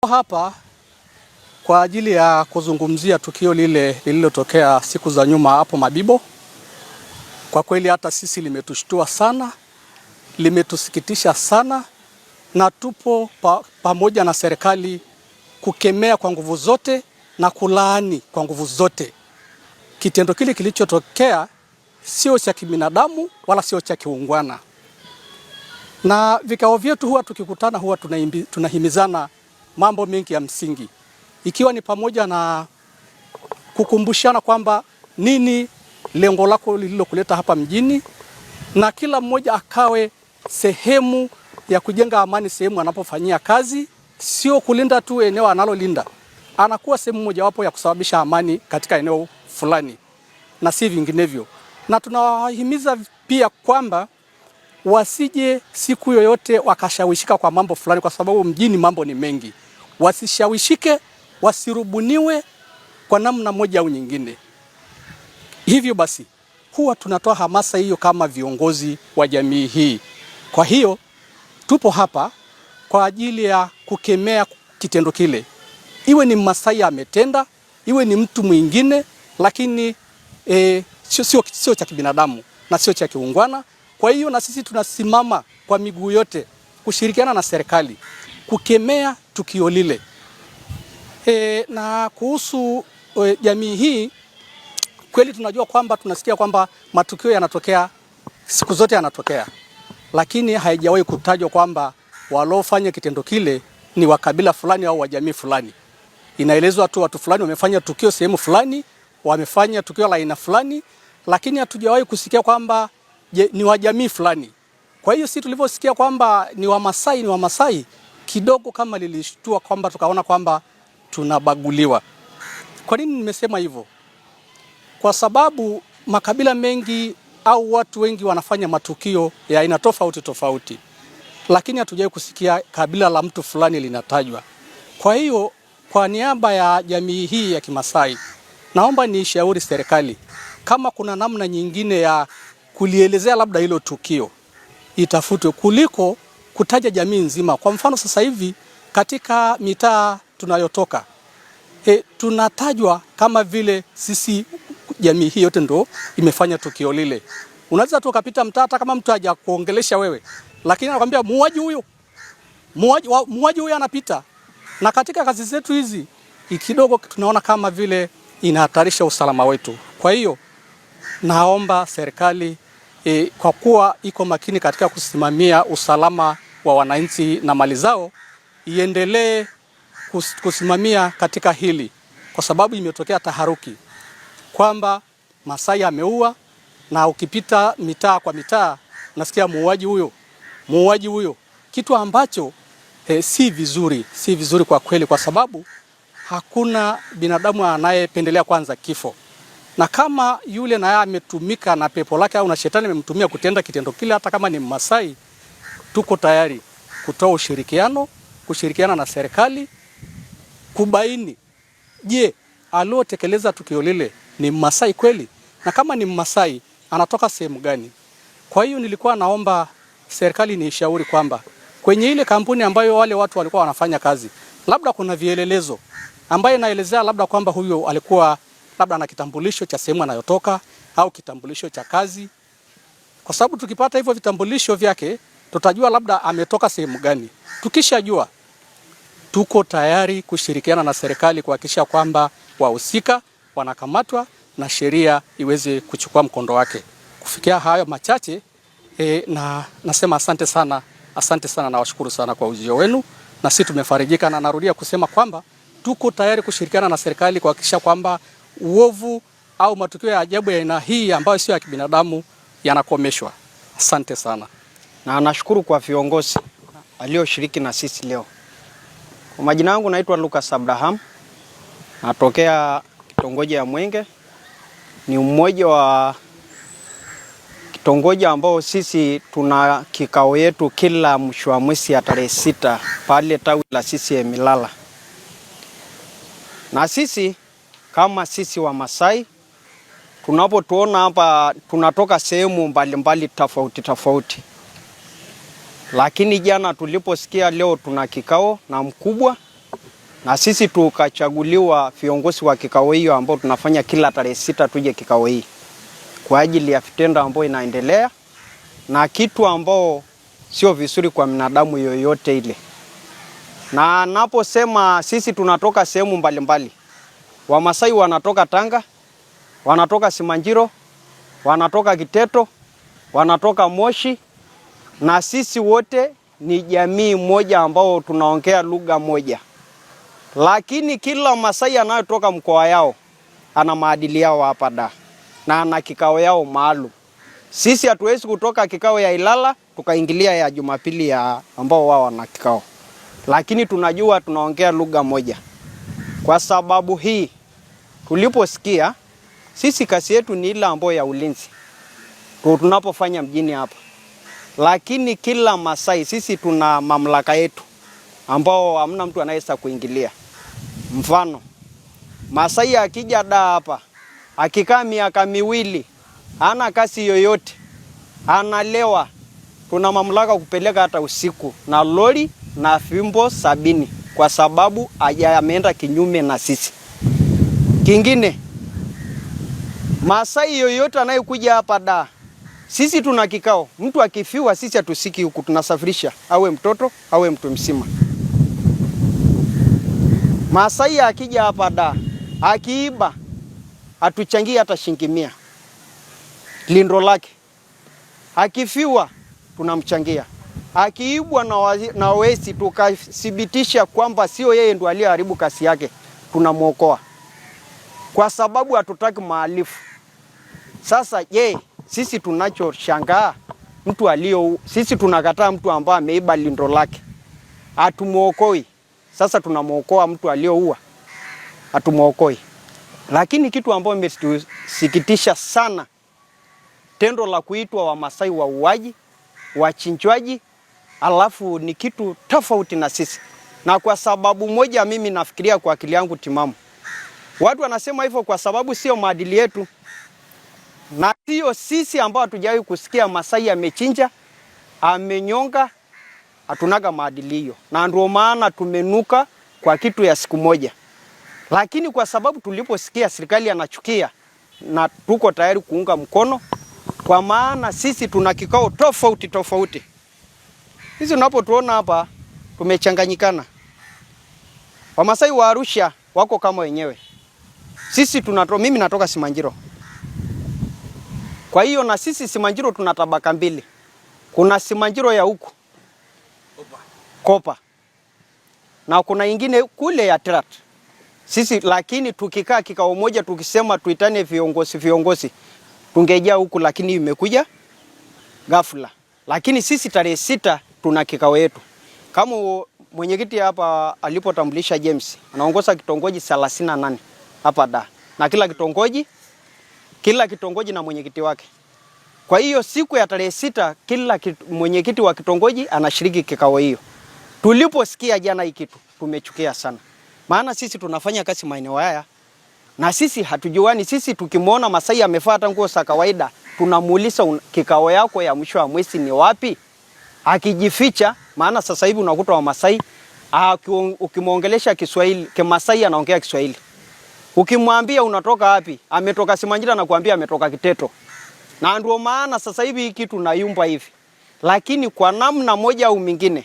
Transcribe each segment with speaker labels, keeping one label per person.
Speaker 1: Hapa kwa ajili ya kuzungumzia tukio lile lililotokea siku za nyuma hapo Mabibo. Kwa kweli hata sisi limetushtua sana, limetusikitisha sana, na tupo pamoja na serikali kukemea kwa nguvu zote na kulaani kwa nguvu zote. Kitendo kile kilichotokea sio cha kibinadamu wala sio cha kiungwana. Na vikao vyetu huwa tukikutana huwa tunahimizana mambo mengi ya msingi, ikiwa ni pamoja na kukumbushana kwamba nini lengo lako lililokuleta hapa mjini, na kila mmoja akawe sehemu ya kujenga amani sehemu anapofanyia kazi, sio kulinda tu eneo analolinda, anakuwa sehemu mojawapo ya kusababisha amani katika eneo fulani na si vinginevyo. Na tunawahimiza pia kwamba wasije siku yoyote wakashawishika kwa mambo fulani, kwa sababu mjini mambo ni mengi. Wasishawishike, wasirubuniwe kwa namna moja au nyingine. Hivyo basi huwa tunatoa hamasa hiyo kama viongozi wa jamii hii. Kwa hiyo tupo hapa kwa ajili ya kukemea kitendo kile. Iwe ni Masai ametenda, iwe ni mtu mwingine, lakini sio cha kibinadamu na sio cha kiungwana. Kwa hiyo na sisi tunasimama kwa miguu yote kushirikiana na serikali kukemea tukio lile. Na kuhusu jamii hii, kweli tunajua kwamba tunasikia kwamba matukio yanatokea, siku zote yanatokea, lakini haijawahi kutajwa kwamba waliofanya kitendo kile ni wa kabila fulani au wa jamii fulani. Inaelezwa tu watu fulani wamefanya tukio sehemu fulani, wamefanya tukio la aina fulani, lakini hatujawahi kusikia kwamba ni wa jamii fulani. Kwa hiyo sisi tulivyosikia kwamba ni wa Masai kidogo kama lilishtua, kwamba tukaona kwamba tunabaguliwa. Kwa nini nimesema hivyo? Kwa sababu makabila mengi au watu wengi wanafanya matukio ya aina tofauti, lakini hatujawahi kusikia kabila la mtu fulani linatajwa. Kwa hiyo kwa niaba ya jamii hii ya Kimasai, naomba niishauri serikali kama kuna namna nyingine ya kulielezea labda hilo tukio itafutwe kuliko kutaja jamii nzima. Kwa mfano sasa hivi katika mitaa tunayotoka tunatajwa kama vile sisi jamii hii yote ndo imefanya tukio lile. Unaweza tu ukapita mtaa hata kama mtu haja kuongelesha wewe, lakini anakuambia muuaji huyo anapita. Na katika kazi zetu hizi kidogo tunaona kama vile inahatarisha usalama wetu. Kwa hiyo naomba serikali kwa kuwa iko makini katika kusimamia usalama wa wananchi na mali zao, iendelee kusimamia katika hili, kwa sababu imetokea taharuki kwamba Masai ameua, na ukipita mitaa kwa mitaa nasikia muuaji huyo, kitu ambacho si vizuri kwa kweli, kwa sababu hakuna binadamu anayependelea kwanza kifo. Na kama yule naye ametumika na pepo lake au na shetani amemtumia kutenda kitendo kile, hata kama ni Masai, tuko tayari kutoa kushirikiana na serikali kubaini, je, aliotekeleza tukio lile ni Masai kweli? Na kama ni Masai, anatoka sehemu gani? Kwa hiyo nilikuwa naomba serikali niishauri kwamba kwenye ile kampuni ambayo wale watu walikuwa wanafanya kazi, labda kuna vielelezo ambayo inaelezea labda kwamba huyo alikuwa labda na kitambulisho cha sehemu anayotoka au kitambulisho cha kazi, kwa sababu tukipata hivyo vitambulisho vyake tutajua labda ametoka sehemu gani. Tukishajua, tuko tayari kushirikiana na serikali kuhakikisha kwamba wahusika wanakamatwa na sheria iweze kuchukua mkondo wake. Kufikia hayo machache, na nasema asante sana na washukuru sana kwa ujio wenu, na sisi tumefarijika, na narudia kusema kwamba tuko tayari kushirikiana na serikali kuhakikisha kwamba uovu au matukio ya ajabu ya aina hii ambayo sio ya kibinadamu yanakomeshwa. Asante sana.
Speaker 2: Na nashukuru kwa viongozi walioshiriki na sisi leo. Kwa majina yangu naitwa Lucas Abraham. Natokea kitongoji ya Mwenge. Ni mmoja wa kitongoji ambao sisi tuna kikao yetu kila mwisho wa mwezi ya tarehe 6 pale tawi la CCM Milala. Na sisi kama sisi wa Masai tunapotuona hapa tunatoka sehemu mbalimbali tofauti. Lakini jana tuliposikia leo tuna kikao na mkubwa na sisi tukachaguliwa viongozi wa kikao hiyo ambao tunafanya kila tarehe 6 tuje kikao hii kwa ajili ya vitendo ambao inaendelea na kitu ambao sio vizuri kwa binadamu yoyote ile. Na naposema sisi tunatoka sehemu mbalimbali. Wamasai wanatoka Tanga, wanatoka Simanjiro, wanatoka Kiteto, wanatoka Moshi, na sisi wote ni jamii moja ambao tunaongea lugha moja. Lakini kila Masai anayotoka mkoa yao ana maadili yao hapa da na ana kikao yao maalum. Sisi hatuwezi kutoka kikao ya Ilala tukaingilia ya Jumapili ya ambao wao wana kikao. Lakini tunajua tunaongea lugha moja. Kwa sababu hii tuliposikia sisi kazi yetu ni ile ambayo ya ulinzi. Tunapofanya mjini hapa. Lakini kila Masai sisi tuna mamlaka yetu ambao hamna mtu anayeweza kuingilia. Mfano, Masai akija da hapa, akikaa miaka 2, hana kazi yoyote, analewa, tuna mamlaka kupeleka hata usiku na lori na fimbo 70 kwa sababu ameenda kinyume na sisi. Kingine, Masai yoyote anayekuja hapa da, sisi tuna kikao. Mtu akifiwa sisi hatusiki huku, tunasafirisha, awe mtoto, awe mtu mzima. Masai akija hapa da, akiiba, atuchangia hata shilingi 100. Lindo lake. Akifiwa, tunamchangia. Akiibwa na wezi, tukathibitisha kwamba sio yeye ndo aliyeharibu kazi yake, tunamuokoa. Kwa sababu hatutaki mahalifu. Sasa sisi tunachoshangaa sisi tunakataa mtu ambaye ameiba lindo lake. Hatumuokoi. Sasa tunamuokoa mtu aliyeua. Hatumuokoi. Lakini kitu ambacho imetusikitisha sana, tendo la kuitwa Wamasai wauaji, wachinjwaji, alafu ni kitu tofauti na sisi. Na kwa sababu moja mimi nafikiria kwa akili yangu timamu. Watu wanasema hivyo kwa sababu sio maadili yetu. Na sio sisi ambao hatujawahi kusikia Masai amechinja, amenyonga, hatunaga maadili hiyo. Na ndio maana tumenuka kwa kitu ya siku moja. Lakini kwa sababu tuliposikia serikali anachukia na tuko tayari kuunga mkono, kwa maana sisi tuna kikao tofauti. Hizi unapotuona hapa tumechanganyikana. Wamasai wa Arusha wako kama wenyewe. Sisi mimi natoka Simanjiro. Kwa hiyo na sisi Simanjiro tuna tabaka 2. Kuna Simanjiro ya huku Kopa. Na kuna ingine kule ya Trat. Sisi lakini tukikaa kikao moja tukisema tuitane viongozi tungejaa huku, lakini imekuja ghafla. Lakini sisi tarehe 6 tuna kikao yetu. Kama mwenyekiti hapa alipotambulisha James, anaongoza kitongoji 38 hapa da. Na kila kitongoji na mwenyekiti wake. Kwa hiyo siku ya tarehe 6 kila mwenyekiti wa kitongoji anashiriki kikao hiyo. Tuliposikia jana hiki kitu tumechukia sana. Maana sisi tunafanya kazi maeneo haya na sisi hatujuani. Sisi tukimwona Masai amefuata nguo za kawaida tunamuuliza kikao yako ya mwisho wa mwezi ni wapi? Akijificha, maana sasa hivi unakuta wa Masai ukimwongelesha Kiswahili, Kimasai anaongea Kiswahili. Ukimwambia unatoka wapi? Ametoka Simanjiro na kuambia ametoka Kiteto. Na ndio maana sasa hivi hiki tunayumba hivi. Lakini kwa namna moja au mingine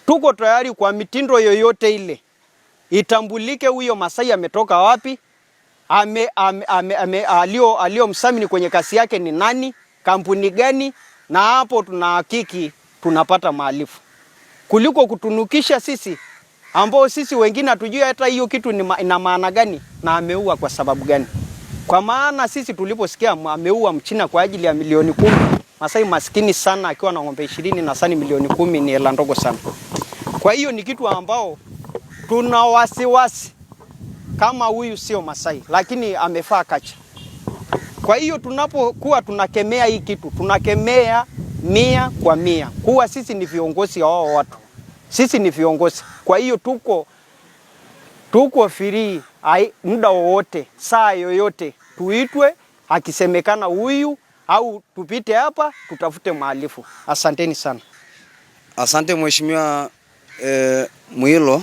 Speaker 2: tuko tayari kwa mitindo yoyote ile itambulike huyo Masai ametoka wapi, alio msamini kwenye kasi yake ni nani, kampuni gani, na hapo tunahakiki tunapata maalifu. Kuliko kutunukisha sisi ambao sisi wengine hatujui hata hiyo kitu ina maana gani na ameua kwa sababu gani. Kwa maana sisi tuliposikia ameua Mchina kwa ajili ya milioni 10, Masai maskini sana akiwa na ng'ombe 20 na sani milioni 10 ni hela ndogo sana. Kwa hiyo ni kitu ambao tuna wasiwasi kama huyu sio Masai, lakini amefaa kacha. Kwa hiyo tunapokuwa tunakemea hii kitu, tunakemea 100%. Kuwa sisi ni viongozi hao watu. Sisi ni viongozi. Kwa hiyo tuko free muda wowote, saa yoyote tuitwe akisemekana huyu au tupite hapa tutafute mahalifu. Asanteni sana.
Speaker 3: Asante Mheshimiwa Mwilo.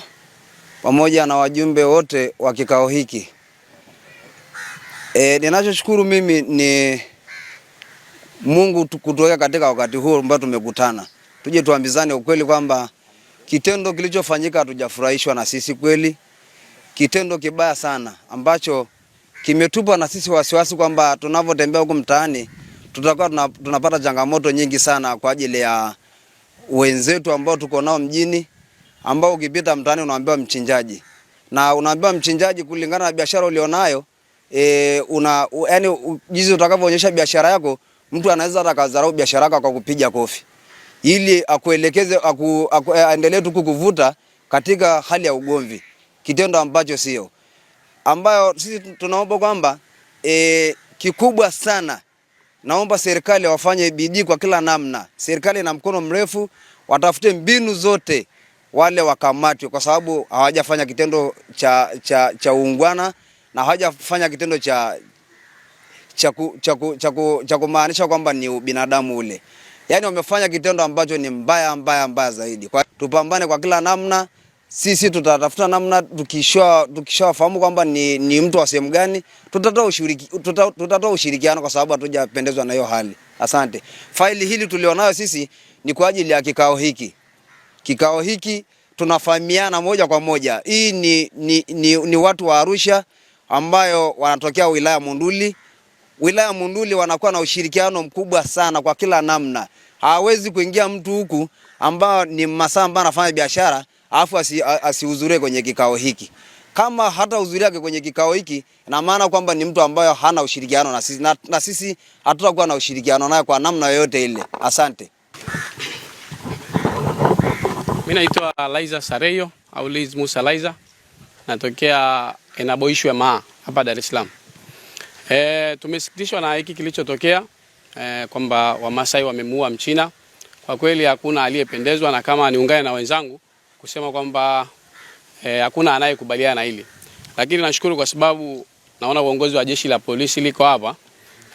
Speaker 3: pamoja na wajumbe wote wa kikao hiki. Ninachoshukuru mimi ni Mungu kutuweka katika wakati huu ambao tumekutana. Tuje tuambizane ukweli kwamba kitendo kilichofanyika hatujafurahishwa na sisi kweli. Kitendo kibaya sana ambacho kimetupa na sisi wasiwasi kwamba tunapotembea huko mtaani tutakuwa tunapata changamoto nyingi sana kwa ajili ya wenzetu ambao tuko nao mjini, ambao ukipita mtaani unaambiwa mchinjaji. Na unaambiwa mchinjaji kulingana na biashara ulionayo, yani jinsi utakavyoonyesha biashara yako, mtu anaweza akadharau biashara yako kwa kupiga kofi. Ili akuelekeze aendelee tu kukuvuta katika hali ya ugomvi. Kitendo ambacho sio. Ambayo sisi tunaomba kwamba kikubwa sana, naomba serikali wafanye bidii kwa kila namna. Serikali na mkono mrefu, watafute mbinu zote wale wakamatwe, kwa sababu hawajafanya kitendo cha uungwana na hawajafanya kitendo cha kumaanisha kwamba ni binadamu ule. Yaani wamefanya kitendo ambacho ni mbaya zaidi. Kwa tupambane kwa kila namna. Sisi tutatafuta namna, tukishafahamu kwamba ni mtu wa sehemu gani, tutatoa ushirikiano kwa sababu hatujapendezwa na hiyo hali. Asante. Faili hili tulionayo sisi ni kwa ajili ya kikao hiki. Kikao hiki tunafahamiana moja kwa moja. Hii ni watu wa Arusha ambayo wanatokea wilaya Monduli. Wilaya Monduli wanakuwa na ushirikiano mkubwa sana kwa kila namna. Hawezi kuingia mtu huku ambao ni Mmasai ambaye anafanya biashara alafu asihudhurie kwenye kikao hiki. Kama hata hudhuria kwenye kikao hiki, ina maana kwamba ni mtu ambaye hana ushirikiano na sisi, na sisi hatutakuwa na ushirikiano naye kwa namna yoyote ile. Asante.
Speaker 1: Mimi naitwa Laiza Sareyo au Liz Musa Laiza. Natokea Enaboishwe Maa hapa Dar es Salaam. Tumesikitishwa na hiki kilichotokea, kwamba Wamasai wamemuua Mchina. Kwa kweli hakuna aliyependezwa, na kama niungane na wenzangu kusema kwamba hakuna anayekubaliana na hili. Lakini nashukuru kwa sababu naona uongozi wa jeshi la polisi liko hapa,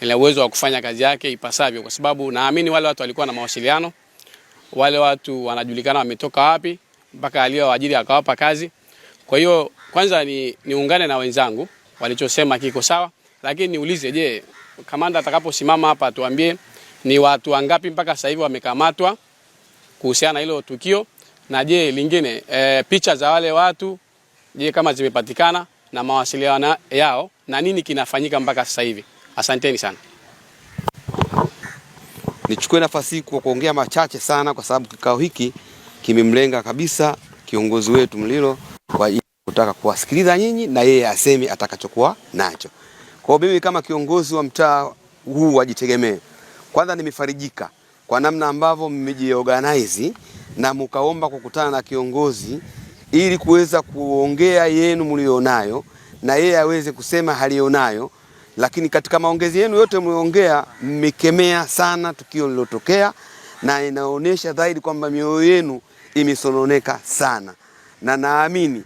Speaker 1: ina uwezo wa kufanya kazi yake ipasavyo, kwa sababu naamini wale watu walikuwa na mawasiliano, wale watu wanajulikana wametoka wapi mpaka aliyowaajiri akawapa kazi. Kwa hiyo kwanza niungane na wenzangu walichosema kiko sawa, lakini niulize, je, kamanda atakaposimama hapa tuambie ni watu wangapi mpaka sasa hivi wamekamatwa kuhusiana na hilo tukio, na je lingine picha za wale watu je kama zimepatikana na mawasiliano yao na nini kinafanyika mpaka sasa hivi. Asanteni sana.
Speaker 4: Nichukue nafasi hii kwa kuongea machache sana, kwa sababu kikao hiki kimemlenga kabisa kiongozi wetu Mlilo, kwa kutaka kuwasikiliza nyinyi na yeye aseme atakachokuwa nacho. Kwa mimi kama kiongozi wa mtaa huu wajitegemee, kwanza nimefarijika kwa namna ambavyo mmejiorganize na mkaomba kukutana na kiongozi ili kuweza kuongea yenu mlionayo na yeye aweze kusema halionayo. Lakini katika maongezi yenu yote mliongea, mmekemea sana tukio lilotokea, na inaonyesha zaidi kwamba mioyo yenu imesononeka sana, na naamini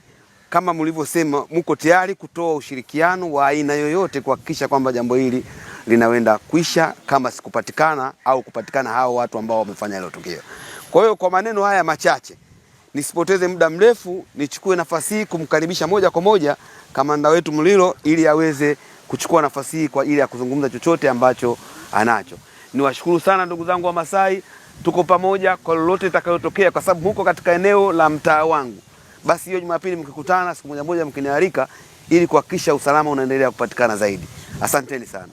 Speaker 4: kama mlivyosema mko tayari kutoa ushirikiano wa aina yoyote kuhakikisha kwamba jambo hili linawenda kuisha, kama sikupatikana au kupatikana hao watu ambao wamefanya hilo tukio. Kwa hiyo kwa maneno haya machache, nisipoteze muda mrefu, nichukue nafasi hii kumkaribisha moja kwa moja kamanda wetu Mlilo ili aweze kuchukua nafasi hii kwa ili ya kuzungumza chochote ambacho anacho. Niwashukuru sana ndugu zangu wa Masai, tuko pamoja kwa lolote litakayotokea, kwa sababu huko katika eneo la mtaa wangu. Basi hiyo Jumapili mkikutana siku moja mkinialika ili kuhakikisha usalama unaendelea kupatikana zaidi. Asanteni sana.